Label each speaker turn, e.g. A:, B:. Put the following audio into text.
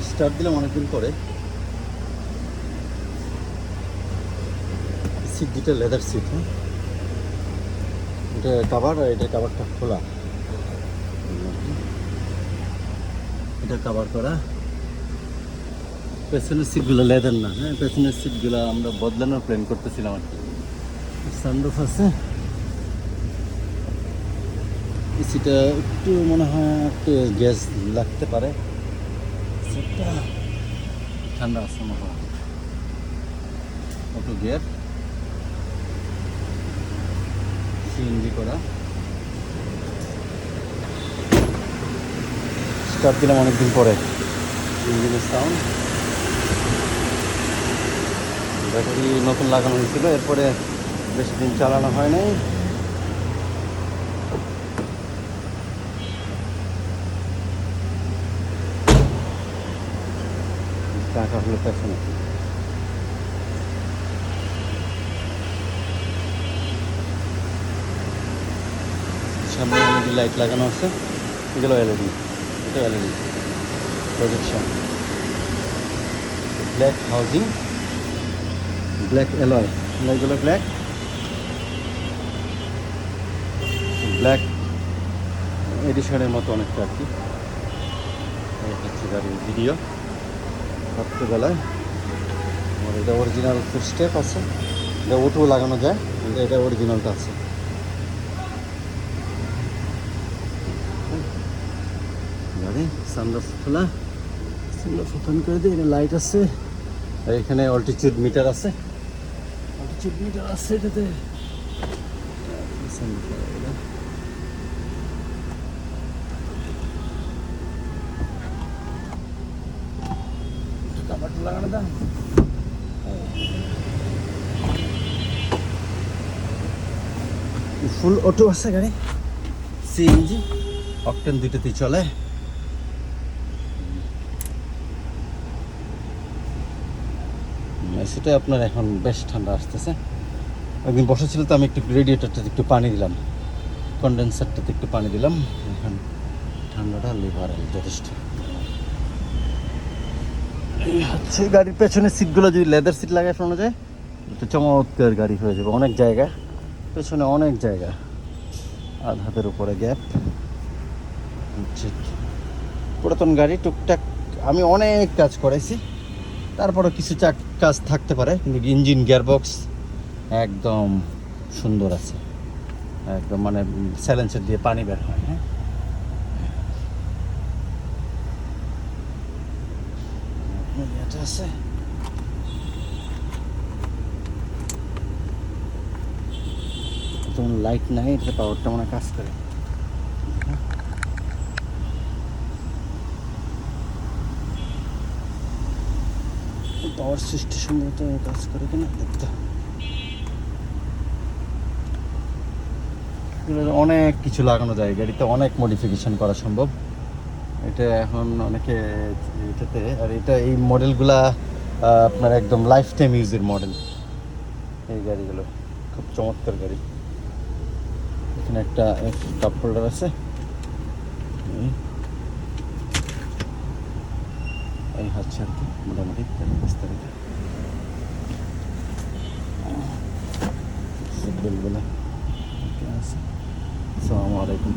A: Start দিলাম অনেকদিন পরে। সিট দুটো লেদার সিট, হ্যাঁ, এটা কাভার আর এটা কাভারটা খোলা, এটা কাভার করা। পেছনের সিটগুলো লেদার না, হ্যাঁ, পেছনের সিটগুলো আমরা বদলানোর প্ল্যান করতেছিলাম আর কি। সানরুফ আছে। এসিটা একটু মনে হয় একটু গ্যাস লাগতে পারে, সিটটা ঠান্ডা আছে মনে হয়। অটো গিয়ার, সিএনজি করা। স্টার্ট দিলাম অনেকদিন পরে। ইঞ্জিনের সাউন্ড, ব্যাটারি নতুন লাগানো হয়েছিল, এরপরে বেশি দিন চালানো হয় নাই। টাকা হলো পেছনে। সামনে এলইডি লাইট লাগানো আছে, এগুলো এলইডি, এটা LED projection. Black housing, black alloy, এগুলো ব্ল্যাক ব্ল্যাক এডিশনের মতো অনেকটা আর কি। এই হচ্ছে গাড়ির ভিডিও রাত্রেবেলায়। আমার এটা অরিজিনাল ফুটস্টেপ আছে, এটা অটো লাগানো যায়, কিন্তু এটা অরিজিনালটা আছে। গাড়ি সানরুফ খোলা, সানরুফ ওপেন করে দিই। এটা লাইট আছে, আর এখানে অল্টিটিউড মিটার আছে, অল্টিটিউড মিটার আছে এটাতে। কাবারটা লাগানো দাম ফুল অটো আছে গাড়ি, সিএনজি, অকটেন দুইটাতেই চলে। সেটা আপনার এখন বেশ ঠান্ডা আসতেছে। একদিন বসা ছিল তো, আমি একটু রেডিয়েটারটাতে একটু পানি দিলাম, কন্ডেন্সারটাতে একটু পানি দিলাম, এখন ঠান্ডাটা লিভারেল যথেষ্ট। এই হচ্ছে গাড়ির পেছনের সিটগুলো যদি লেদার সিট লাগায় ফেলানো যায়, একটা চমৎকার গাড়ি হয়ে যাবে। অনেক জায়গা পেছনে, অনেক জায়গা, আধ হাতের উপরে গ্যাপ। পুরাতন গাড়ি, টুকটাক আমি অনেক কাজ করেছি, তারপরে কিছু কাজ থাকতে পারে, কিন্তু ইঞ্জিন গিয়ারবক্স একদম সুন্দর আছে, একদম মানে সাইলেন্সার দিয়ে পানি বের হয়। হ্যাঁ, এটা আছে। যেমন লাইট নাই, এটা পাওয়ারটা মনে কাজ করে। পাওয়ার সুইচটা সম্ভবত কাজ করে কিনা দেখতে। অনেক কিছু লাগানো যায় গাড়িতে, অনেক মডিফিকেশন করা সম্ভব। এটা এখন অনেকে এটাতে, আর এটা এই মডেলগুলা আপনার একদম লাইফ টাইম ইউজের মডেল। এই গাড়িগুলো খুব চমৎকার গাড়ি। এখানে একটা কাপ হোল্ডার আছে, এই হচ্ছে আর কি মোটামুটি বিস্তারিত। সিট বেল্টগুলো আছে। আসসালামু আলাইকুম।